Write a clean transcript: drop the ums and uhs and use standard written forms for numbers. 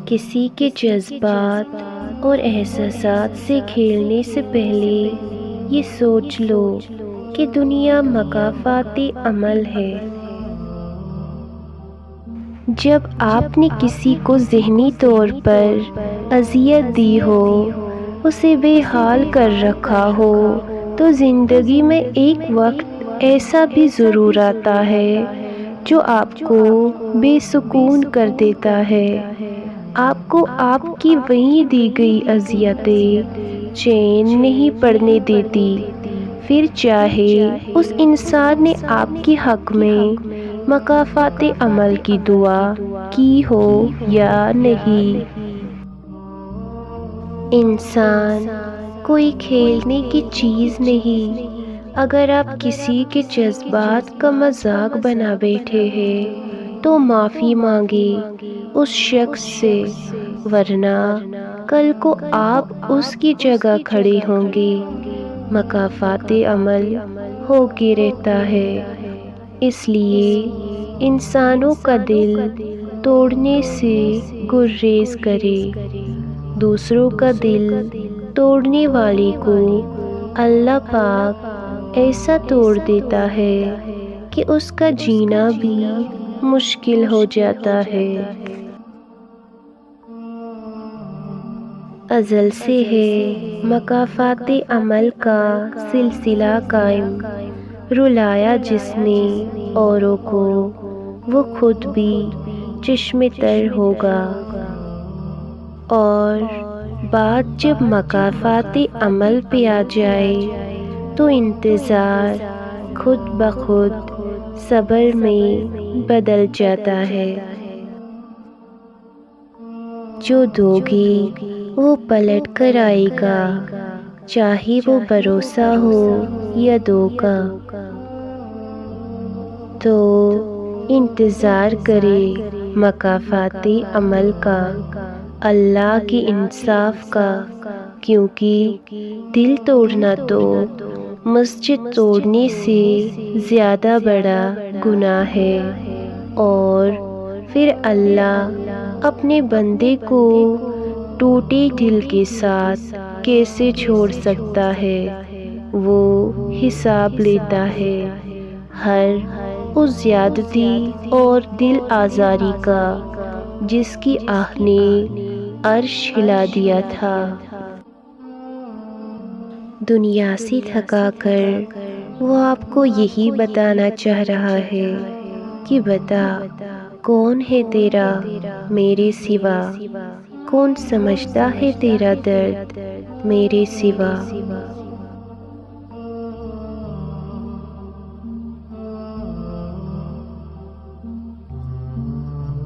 کسی کے جذبات اور احساسات سے کھیلنے سے پہلے یہ سوچ لو کہ دنیا مکافاتی عمل ہے۔ جب آپ نے کسی کو ذہنی طور پر اذیت دی ہو، اسے بے حال کر رکھا ہو، تو زندگی میں ایک وقت ایسا بھی ضرور آتا ہے جو آپ کو بے سکون کر دیتا ہے۔ آپ کو آپ کی وہیں دی گئی اذیتیں چین نہیں پڑنے دیتی، پھر چاہے اس انسان نے آپ کے حق میں مکافات عمل کی دعا کی ہو یا نہیں۔ انسان کوئی کھیلنے کی چیز نہیں۔ اگر آپ کسی کے جذبات کا مذاق بنا بیٹھے ہیں تو معافی مانگے اس شخص سے، ورنہ کل کو آپ اس کی جگہ کھڑے ہوں گے۔ مکافات عمل ہو کے رہتا ہے، اس لیے انسانوں کا دل توڑنے سے گریز کرے۔ دوسروں کا دل توڑنے والے کو اللہ پاک ایسا توڑ دیتا ہے کہ اس کا جینا بھی مشکل ہو جاتا ہے۔ ازل سے ہے مکافات عمل کا سلسلہ قائم، رلایا جس نے اوروں کو وہ خود بھی چشم تر ہوگا۔ اور بات جب مکافات عمل پہ آ جائے تو انتظار خود بخود صبر میں بدل جاتا ہے۔ جو دو گے وہ پلٹ کر آئے گا، چاہے وہ بھروسہ ہو یا دھوکا۔ تو انتظار کرے مکافات عمل کا، اللہ کے انصاف کا، کیونکہ دل توڑنا تو مسجد توڑنے سے زیادہ بڑا گناہ ہے، اور پھر اللہ اپنے بندے کو ٹوٹے دل کے ساتھ کیسے چھوڑ سکتا ہے؟ وہ حساب لیتا ہے ہر اس زیادتی اور دل آزاری کا جس کی آہ نے عرش ہلا دیا تھا۔ دنیا سے تھکا کر وہ آپ کو یہی بتانا چاہ رہا ہے کہ بتا کون ہے تیرا میرے سوا، کون سمجھتا ہے تیرا درد میرے سوا۔